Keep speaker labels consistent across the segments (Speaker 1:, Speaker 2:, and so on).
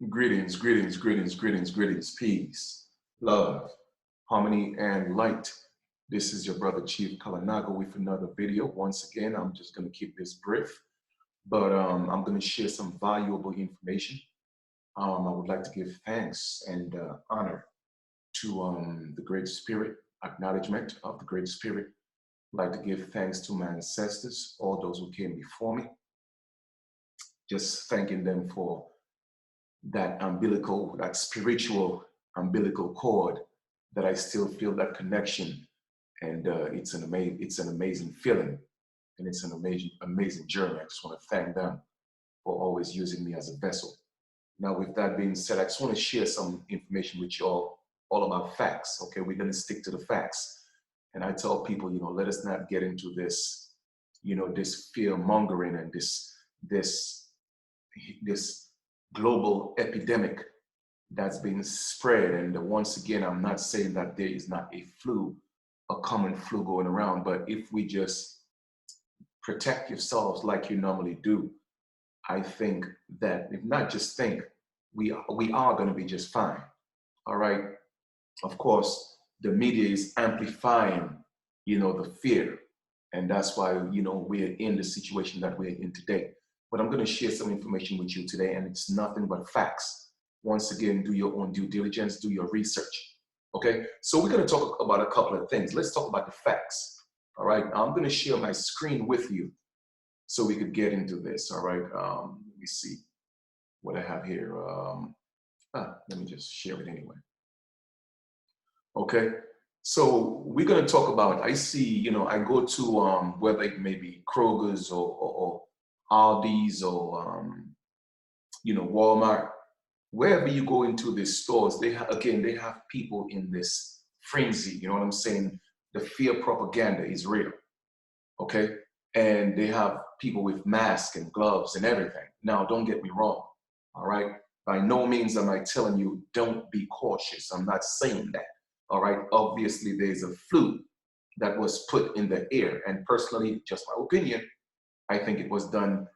Speaker 1: Greetings, greetings, greetings, greetings, greetings, peace, love, harmony, and light. This is your brother Chief Kalanago with another video. Once again, I'm just going to keep this brief, but I'm going to share some valuable information. I would like to give thanks and honor to the Great Spirit, acknowledgement of the Great Spirit. I'd like to give thanks to my ancestors, all those who came before me, just thanking them for that spiritual umbilical cord that I still feel that connection. And it's an amazing feeling, and it's an amazing journey. I just want to thank them for always using me as a vessel. Now, with that being said, I just want to share some information with you all about facts. Okay, we're going to stick to the facts. And I tell people, let us not get into this, this fear mongering and this global epidemic that's been spread. And once again, I'm not saying that there is not a common flu going around, but if we just protect yourselves like you normally do, I think that, if not just think, we are going to be just fine. All right. Of course, the media is amplifying, the fear. And that's why, we're in the situation that we're in today. But I'm going to share some information with you today, and it's nothing but facts. Once again, do your own due diligence, do your research. Okay, so we're going to talk about a couple of things. Let's talk about the facts. All right, I'm going to share my screen with you so we could get into this. All right, let me see what I have here. Let me just share it anyway. Okay, so we're going to talk about, I see, I go to whether it may be Kroger's or Aldi's or Walmart, wherever you go into these stores, they have people in this frenzy. You know what I'm saying? The fear propaganda is real. Okay, and they have people with masks and gloves and everything. Now, don't get me wrong. All right, by no means am I telling you don't be cautious. I'm not saying that. All right, obviously there's a flu that was put in the air, and personally, just my opinion, I think it was done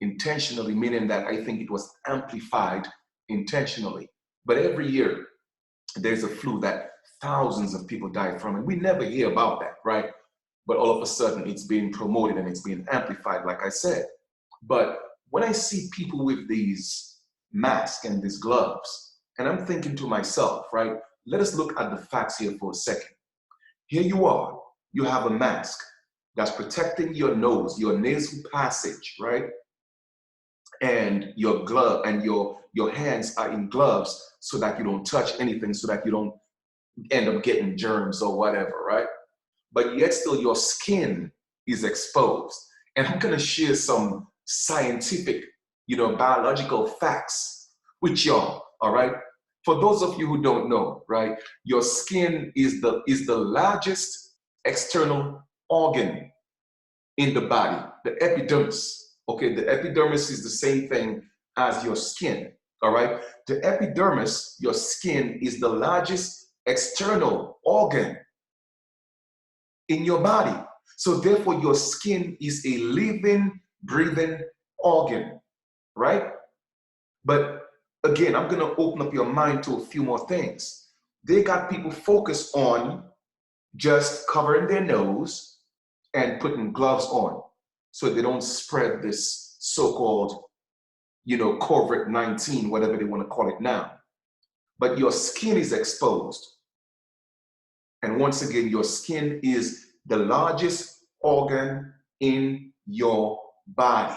Speaker 1: intentionally, meaning that I think it was amplified intentionally. But every year, there's a flu that thousands of people die from, and we never hear about that, right? But all of a sudden, it's being promoted and it's being amplified, like I said. But when I see people with these masks and these gloves, and I'm thinking to myself, right, let us look at the facts here for a second. Here you are, you have a mask that's protecting your nose, your nasal passage, right? And your glove and your hands are in gloves so that you don't touch anything, so that you don't end up getting germs or whatever, right? But yet still your skin is exposed. And I'm gonna share some scientific, biological facts with y'all, all right? For those of you who don't know, right, your skin is the largest external organ in the body, the epidermis. Okay, the epidermis is the same thing as your skin, all right? The epidermis, your skin, is the largest external organ in your body. So therefore, your skin is a living, breathing organ, right? But again, I'm gonna open up your mind to a few more things. They got people focused on just covering their nose and putting gloves on so they don't spread this so-called, COVID-19, whatever they want to call it now. But your skin is exposed. And once again, your skin is the largest organ in your body.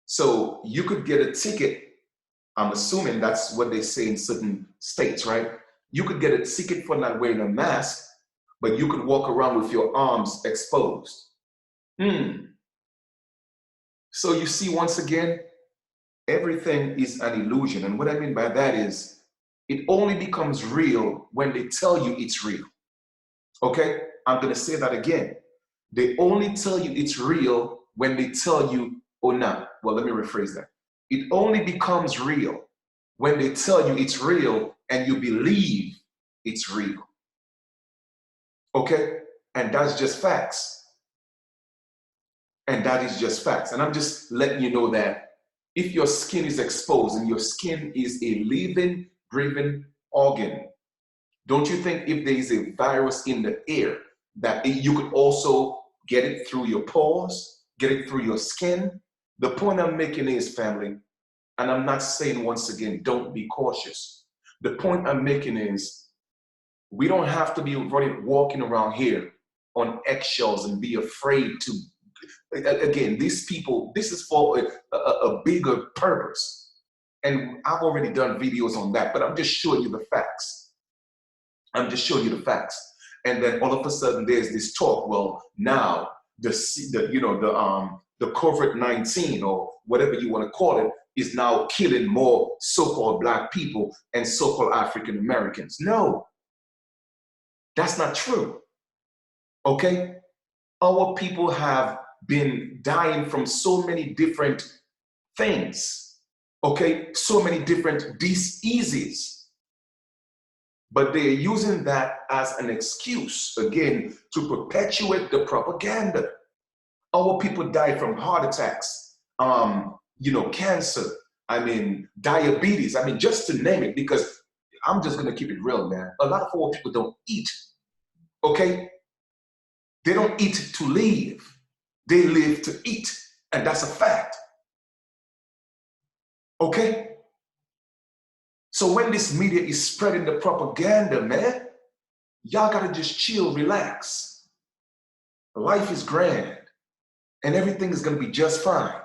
Speaker 1: So you could get a ticket. I'm assuming that's what they say in certain states, right? You could get a ticket for not wearing a mask, but you could walk around with your arms exposed. So you see, once again, everything is an illusion. And what I mean by that is it only becomes real when they tell you it's real. Okay? I'm going to say that again. They only tell you it's real when they tell you, oh, no. Well, let me rephrase that. It only becomes real when they tell you it's real and you believe it's real. Okay? And that's just facts. And that is just facts. And I'm just letting you know that If your skin is exposed, and your skin is a living, breathing organ, don't you think if there is a virus in the air that you could also get it through your pores, get it through your skin? The point I'm making is, family, and I'm not saying once again, don't be cautious. The point I'm making is we don't have to be walking around here on eggshells and be afraid to. Again, these people, this is for a bigger purpose. And I've already done videos on that, but I'm just showing you the facts. I'm just showing you the facts. And then all of a sudden there's this talk, well, now the COVID-19 or whatever you want to call it is now killing more so-called Black people and so-called African Americans. No, that's not true. Okay? Our people have been dying from so many different things, okay? So many different diseases. But they're using that as an excuse, again, to perpetuate the propaganda. Our people die from heart attacks, cancer, diabetes, just to name it, because I'm just gonna keep it real, man. A lot of our people don't eat, okay? They don't eat to live. They live to eat, and that's a fact. Okay? So when this media is spreading the propaganda, man, y'all gotta just chill, relax. Life is grand, and everything is gonna be just fine.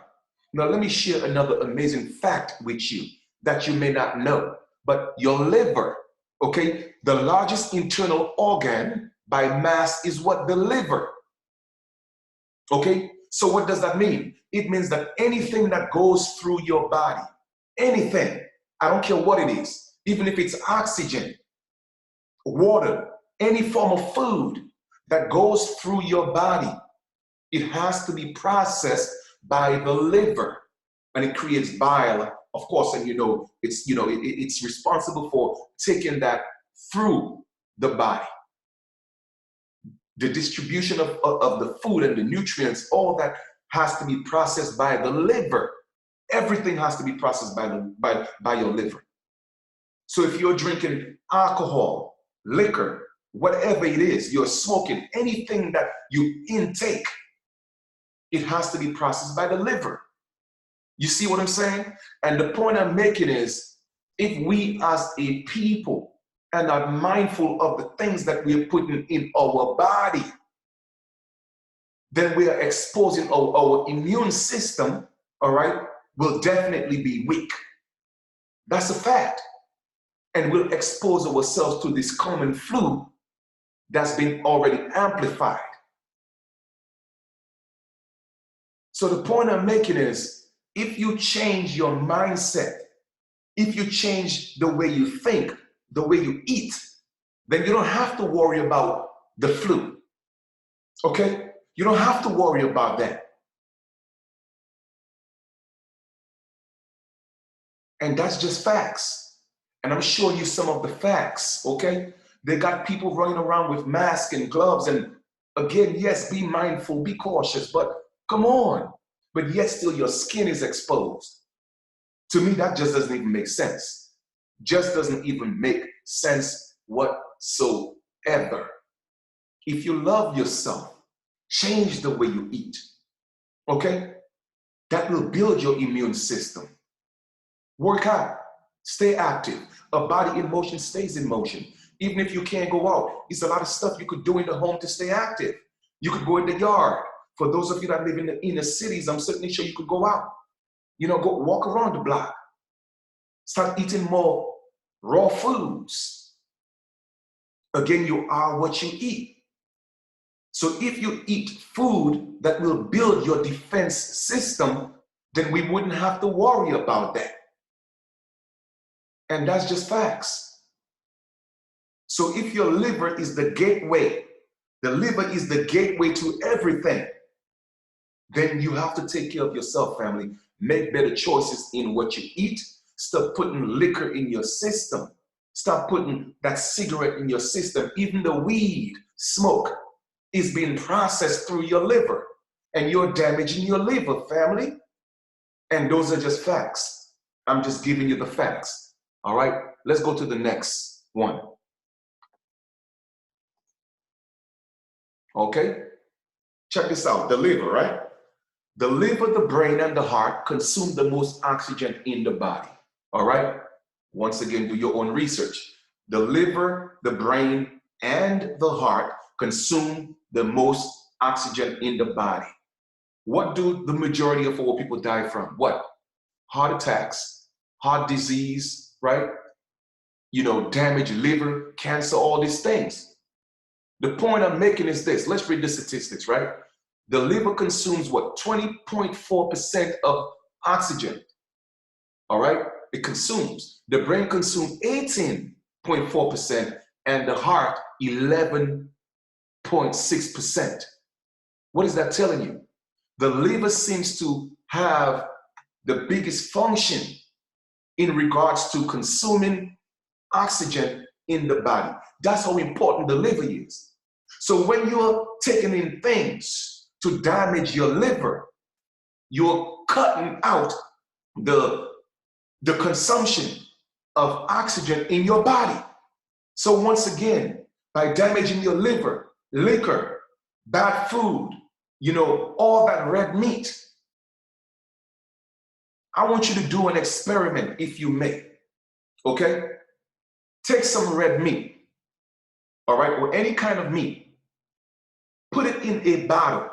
Speaker 1: Now, let me share another amazing fact with you that you may not know, but your liver, okay? The largest internal organ by mass is what? The liver. Okay, so what does that mean? It means that anything that goes through your body, anything, I don't care what it is, even if it's oxygen, water, any form of food that goes through your body, it has to be processed by the liver, and it creates bile, of course, and it's responsible for taking that through the body. The distribution of the food and the nutrients, all that has to be processed by the liver. Everything has to be processed by your liver. So if you're drinking alcohol, liquor, whatever it is, you're smoking, anything that you intake, it has to be processed by the liver. You see what I'm saying? And the point I'm making is, if we as a people and are mindful of the things that we're putting in our body, then we are exposing our immune system, all right, will definitely be weak. That's a fact. And we'll expose ourselves to this common flu that's been already amplified. So the point I'm making is, if you change your mindset, if you change the way you think, the way you eat, then you don't have to worry about the flu. Okay? You don't have to worry about that. And that's just facts. And I'm showing you some of the facts, okay? They got people running around with masks and gloves, and again, yes, be mindful, be cautious, but come on. But yet still your skin is exposed. To me, that just doesn't even make sense. Just doesn't even make sense whatsoever. If you love yourself, change the way you eat, okay? That will build your immune system. Work out, stay active. A body in motion stays in motion. Even if you can't go out, it's a lot of stuff you could do in the home to stay active. You could go in the yard. For those of you that live in the inner cities, I'm certainly sure you could go out. Go walk around the block. Start eating more raw foods. Again, you are what you eat. So if you eat food that will build your defense system, then we wouldn't have to worry about that. And that's just facts. So if your liver is the gateway, the liver is the gateway to everything, then you have to take care of yourself, family. Make better choices in what you eat. Stop putting liquor in your system. Stop putting that cigarette in your system. Even the weed smoke is being processed through your liver, and you're damaging your liver, family. And those are just facts. I'm just giving you the facts. All right, let's go to the next one. Okay, check this out. The liver, right? The liver, the brain, and the heart consume the most oxygen in the body. All right, once again, do your own research. The liver, the brain, and the heart consume the most oxygen in the body. What do the majority of our people die from? What? Heart attacks, heart disease, right? You know, damaged liver, cancer, all these things. The point I'm making is this. Let's read the statistics, right? The liver consumes what? 20.4% of oxygen. All right? It consumes. The brain consumes 18.4% and the heart 11.6%. What is that telling you? The liver seems to have the biggest function in regards to consuming oxygen in the body. That's how important the liver is. So when you're taking in things to damage your liver, you're cutting out the consumption of oxygen in your body. So once again, by damaging your liver, liquor, bad food, you know, all that red meat, I want you to do an experiment if you may, okay? Take some red meat, all right, or any kind of meat, put it in a bottle,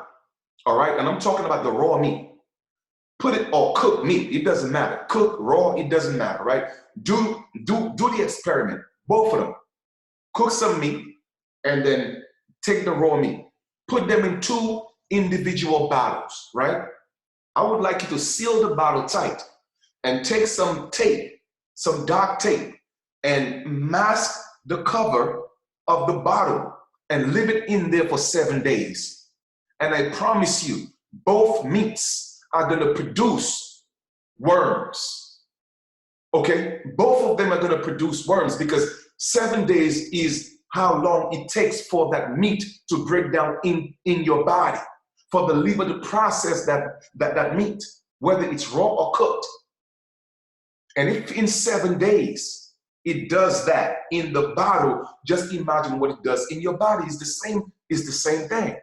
Speaker 1: all right? And I'm talking about the raw meat. Put it, or cooked meat, it doesn't matter. Cook, raw, it doesn't matter, right? Do the experiment, both of them. Cook some meat and then take the raw meat. Put them in 2 individual bottles, right? I would like you to seal the bottle tight and take some tape, some dark tape, and mask the cover of the bottle and leave it in there for 7 days. And I promise you, both meats are going to produce worms. Okay? Both of them are going to produce worms because 7 days is how long it takes for that meat to break down in your body, for the liver to process that meat, whether it's raw or cooked. And if in 7 days it does that in the bottle, just imagine what it does in your body. Is the same thing.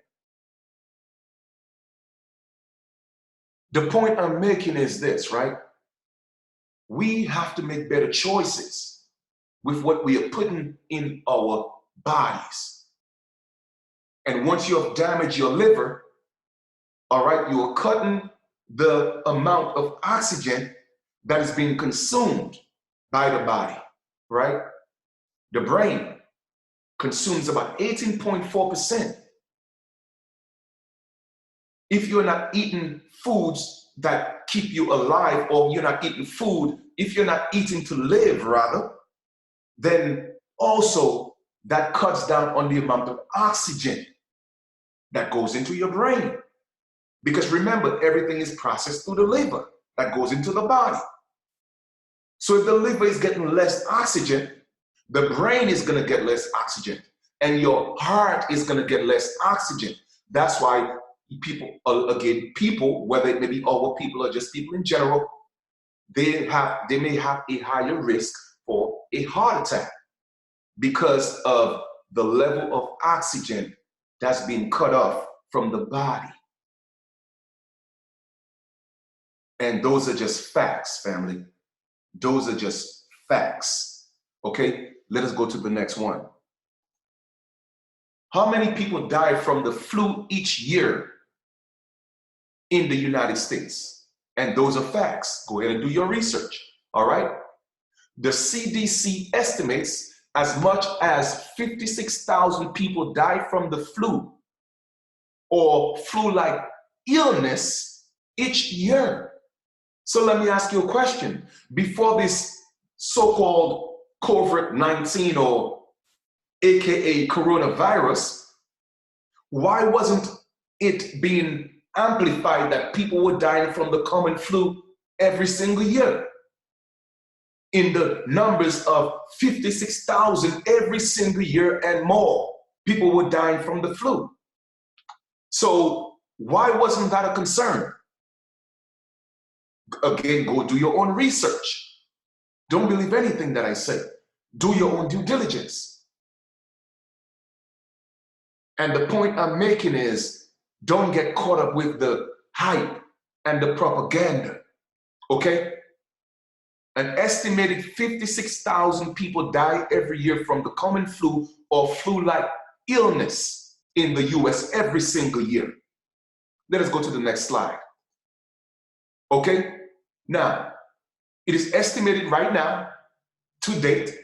Speaker 1: The point I'm making is this, right? We have to make better choices with what we are putting in our bodies. And once you have damaged your liver, all right, you are cutting the amount of oxygen that is being consumed by the body, right? The brain consumes about 18.4%. If you're not eating foods that keep you alive, or you're not eating food, if you're not eating to live, rather, then also that cuts down on the amount of oxygen that goes into your brain. Because remember, everything is processed through the liver that goes into the body. So if the liver is getting less oxygen, the brain is going to get less oxygen, and your heart is going to get less oxygen. That's why people, whether it may be our people or just people in general, they may have a higher risk for a heart attack because of the level of oxygen that's being cut off from the body. And those are just facts, family. Those are just facts. Okay, let us go to the next one. How many people die from the flu each year in the United States? And those are facts. Go ahead and do your research. All right. The CDC estimates as much as 56,000 people die from the flu or flu-like illness each year. So let me ask you a question. Before this so-called COVID-19, or AKA coronavirus, why wasn't it being amplified that people were dying from the common flu every single year? In the numbers of 56,000 every single year and more, people were dying from the flu. So why wasn't that a concern? Again, go do your own research. Don't believe anything that I say. Do your own due diligence. And the point I'm making is, don't get caught up with the hype and the propaganda, okay? An estimated 56,000 people die every year from the common flu or flu-like illness in the US every single year. Let us go to the next slide. Okay? Now, it is estimated right now, to date,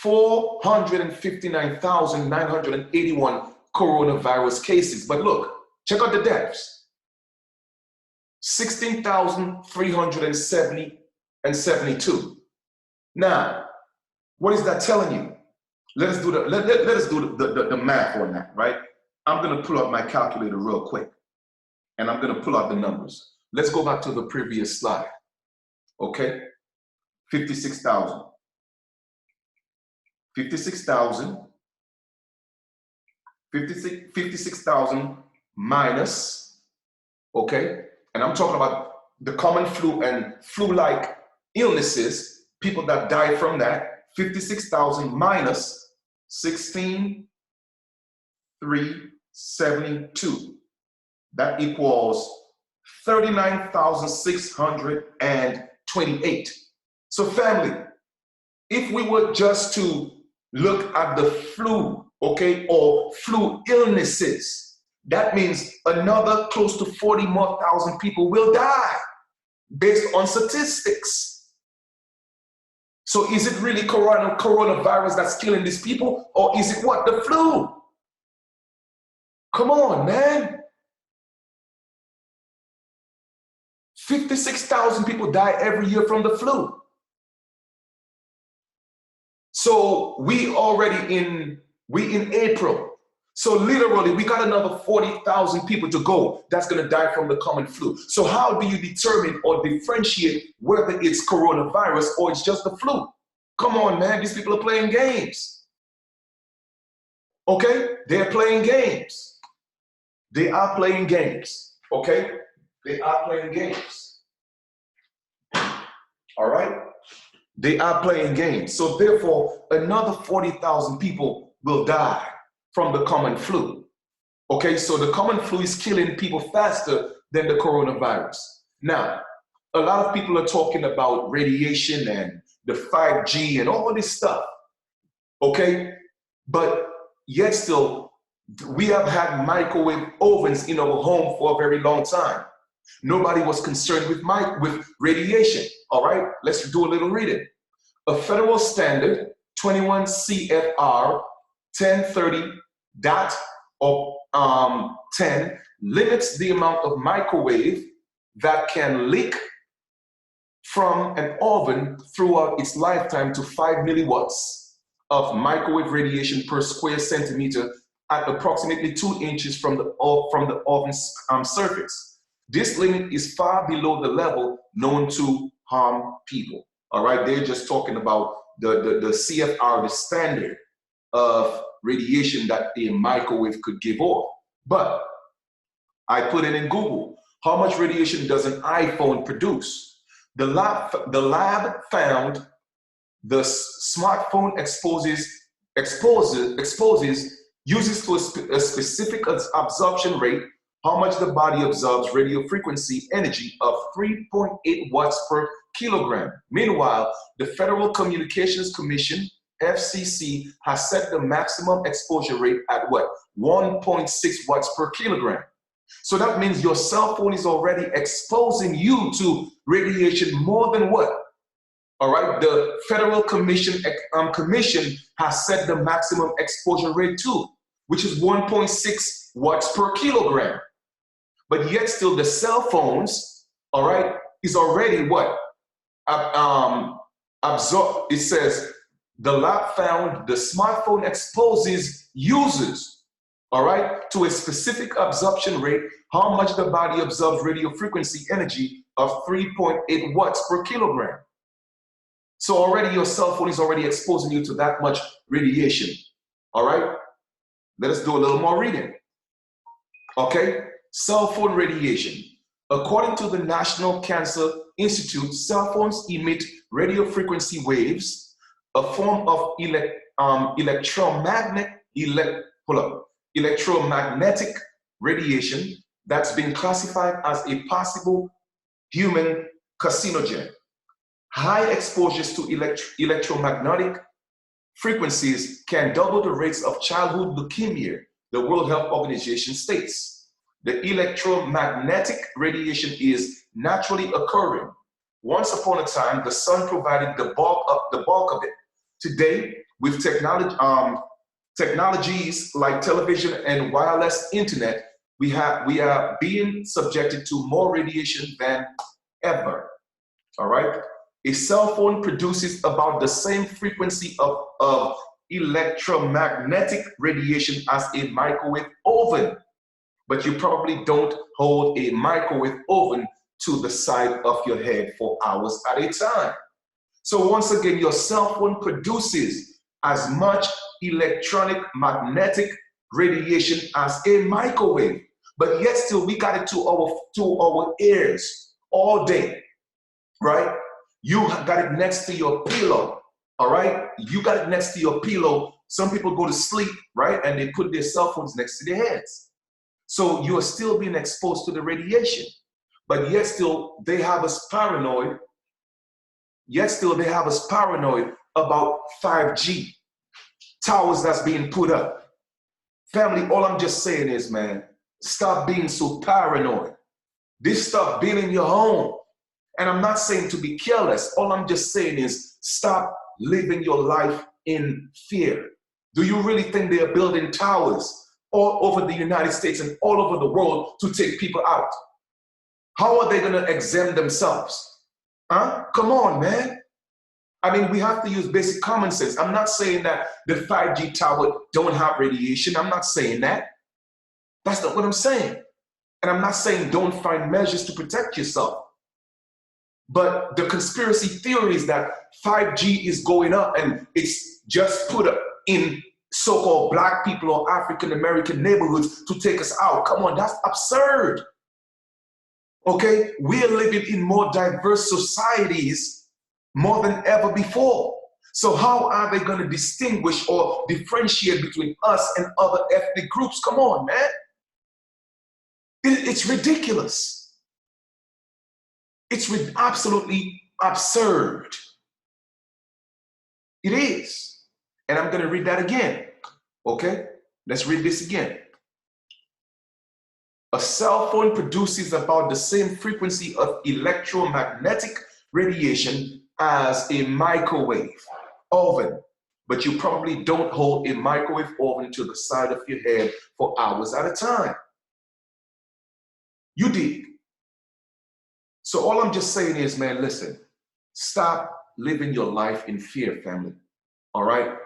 Speaker 1: 459,981 coronavirus cases. But look, check out the deaths. 16,370 and 72. Now, what is that telling you? Let us do the math on that, right? I'm going to pull up my calculator real quick, and I'm going to pull out the numbers. Let's go back to the previous slide. Okay? 56,000. 56,000 minus, okay? And I'm talking about the common flu and flu-like illnesses, people that die from that. 56,000 minus 16,372. That equals 39,628. So family, if we were just to look at the flu, okay, or flu illnesses, that means another close to 40 more thousand people will die based on statistics. So is it really coronavirus that's killing these people, or is it what? The flu? Come on, man. 56,000 people die every year from the flu. So we in April. So literally we got another 40,000 people to go that's gonna die from the common flu. So how do you determine or differentiate whether it's coronavirus or it's just the flu? Come on, man, these people are playing games. Okay, they're playing games. They are playing games, okay? They are playing games. All right? They are playing games. So therefore, another 40,000 people will die from the common flu. Okay, so the common flu is killing people faster than the coronavirus. Now, a lot of people are talking about radiation and the 5G and all this stuff. Okay, but yet still, we have had microwave ovens in our home for a very long time. Nobody was concerned with radiation. All right, let's do a little reading. A federal standard 21 CFR 1030.10 limits the amount of microwave that can leak from an oven throughout its lifetime to 5 milliwatts of microwave radiation per square centimeter at approximately 2 inches from the oven's surface. This limit is far below the level known to harm people. All right, they're just talking about the CFR, the standard of radiation that a microwave could give off. But I put it in Google. How much radiation does an iPhone produce? The lab found the smartphone uses to a specific absorption rate how much the body absorbs radio frequency energy of 3.8 watts per kilogram. Meanwhile, the Federal Communications Commission, FCC, has set the maximum exposure rate at what? 1.6 watts per kilogram. So that means your cell phone is already exposing you to radiation more than what? All right, the Federal Commission has set the maximum exposure rate to, which is 1.6 watts per kilogram. But yet still the cell phones, all right, is already what? It says the lab found the smartphone exposes users, all right, to a specific absorption rate, how much the body absorbs radio frequency energy of 3.8 watts per kilogram. So already your cell phone is already exposing you to that much radiation, all right? Let us do a little more reading. Okay, cell phone radiation. According to the National Cancer Institute, cell phones emit radio frequency waves, a form of electromagnetic radiation that's been classified as a possible human carcinogen. High exposures to electromagnetic frequencies can double the rates of childhood leukemia, the World Health Organization states. The electromagnetic radiation is naturally occurring. Once upon a time, the sun provided the bulk of it. Today, with technologies like television and wireless internet, we are being subjected to more radiation than ever. All right. A cell phone produces about the same frequency of electromagnetic radiation as a microwave oven. But you probably don't hold a microwave oven to the side of your head for hours at a time. So once again, your cell phone produces as much electromagnetic radiation as a microwave, but yet still we got it to our ears all day, right? You got it next to your pillow, all right? You got it next to your pillow. Some people go to sleep, right? And they put their cell phones next to their heads. So you are still being exposed to the radiation, but yet still they have us paranoid. Yet still they have us paranoid about 5G towers that's being put up. Family, all I'm just saying is, man, stop being so paranoid. This stuff being in your home. And I'm not saying to be careless. All I'm just saying is stop living your life in fear. Do you really think they are building towers all over the United States and all over the world to take people out? How are they going to exempt themselves? Huh? Come on, man. I mean, we have to use basic common sense. I'm not saying that the 5G tower don't have radiation. I'm not saying that. That's not what I'm saying. And I'm not saying don't find measures to protect yourself. But the conspiracy theories that 5G is going up and it's just put up in so-called Black people or African American neighborhoods to take us out. Come on, that's absurd. Okay, we're living in more diverse societies more than ever before. So how are they going to distinguish or differentiate between us and other ethnic groups? Come on, man. It's ridiculous. It's absolutely absurd. It is. And I'm going to read that again. Okay, let's read this again. A cell phone produces about the same frequency of electromagnetic radiation as a microwave oven, but you probably don't hold a microwave oven to the side of your head for hours at a time. You did. So all I'm just saying is, man, listen, stop living your life in fear, family. All right?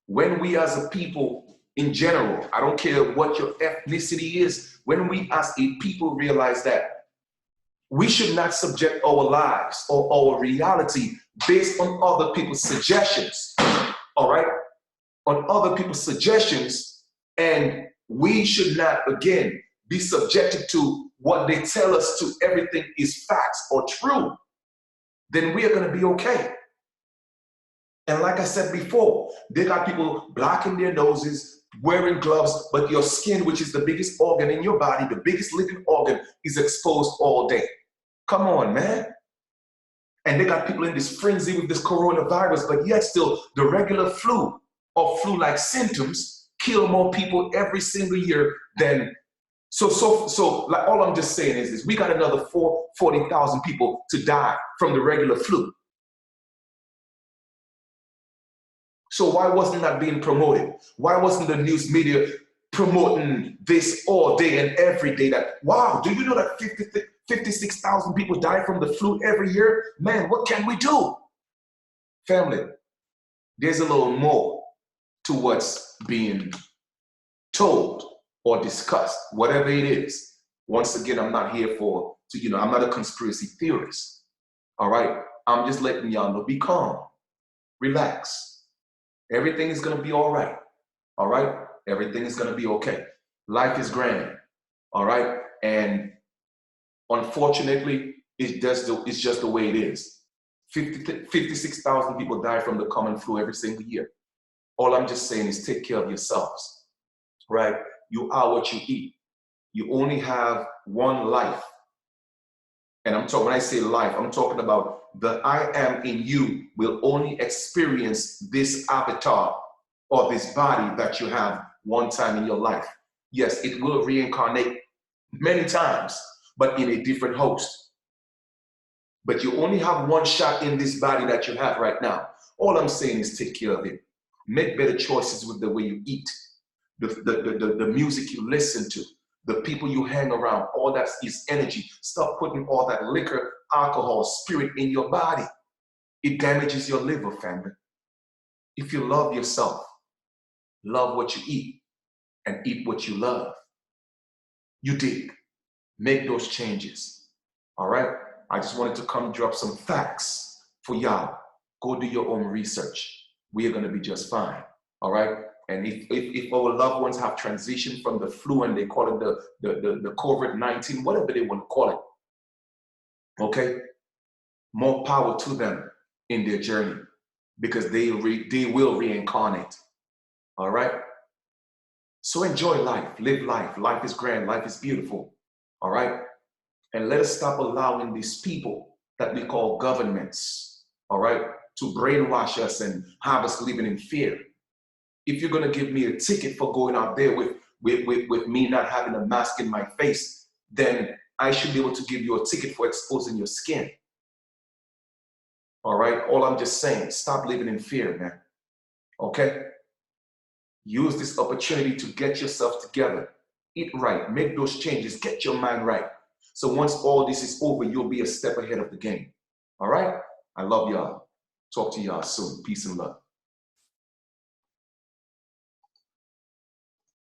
Speaker 1: When we as a people in general, I don't care what your ethnicity is, when we as a people realize that we should not subject our lives or our reality based on other people's suggestions, all right? On other people's suggestions, and we should not, again, be subjected to what they tell us to everything is facts or true, then we are going to be okay. And like I said before, they got people blocking their noses, wearing gloves, but your skin, which is the biggest organ in your body, the biggest living organ, is exposed all day. Come on, man. And they got people in this frenzy with this coronavirus, but yet still the regular flu or flu-like symptoms kill more people every single year than. So like all I'm just saying is this: we got another 40,000 people to die from the regular flu. So why wasn't that being promoted? Why wasn't the news media promoting this all day and every day? That, wow, do you know that 56,000 people die from the flu every year? Man, what can we do? Family, there's a little more to what's being told or discussed, whatever it is. Once again, I'm not here I'm not a conspiracy theorist. All right? I'm just letting y'all know, be calm, relax. Everything is going to be all right. All right? Everything is going to be okay. Life is grand. All right? And Unfortunately, it's just the way it is. 56,000 people die from the common flu every single year. All I'm just saying is take care of yourselves, right? You are what you eat. You only have one life. And I'm talking, when I say life, I'm talking about the I am in you will only experience this avatar or this body that you have one time in your life. Yes, it will reincarnate many times, but in a different host. But you only have one shot in this body that you have right now. All I'm saying is take care of it. Make better choices with the way you eat, the music you listen to, the people you hang around. All that is energy. Stop putting all that liquor, alcohol, spirit in your body. It damages your liver, family. If you love yourself, love what you eat, and eat what you love. You dig. Make those changes. All right? I just wanted to come drop some facts for y'all. Go do your own research. We are going to be just fine. All right? And if our loved ones have transitioned from the flu and they call it the COVID-19, whatever they want to call it, okay? More power to them in their journey because they will reincarnate. All right? So enjoy life. Live life. Life is grand. Life is beautiful. All right? And let us stop allowing these people that we call governments, all right, to brainwash us and have us living in fear. If you're going to give me a ticket for going out there with me not having a mask in my face, then I should be able to give you a ticket for exposing your skin. All right? All I'm just saying, stop living in fear, man. Okay? Use this opportunity to get yourself together. Eat right. Make those changes. Get your mind right. So once all this is over, you'll be a step ahead of the game. All right? I love y'all. Talk to y'all soon. Peace and love.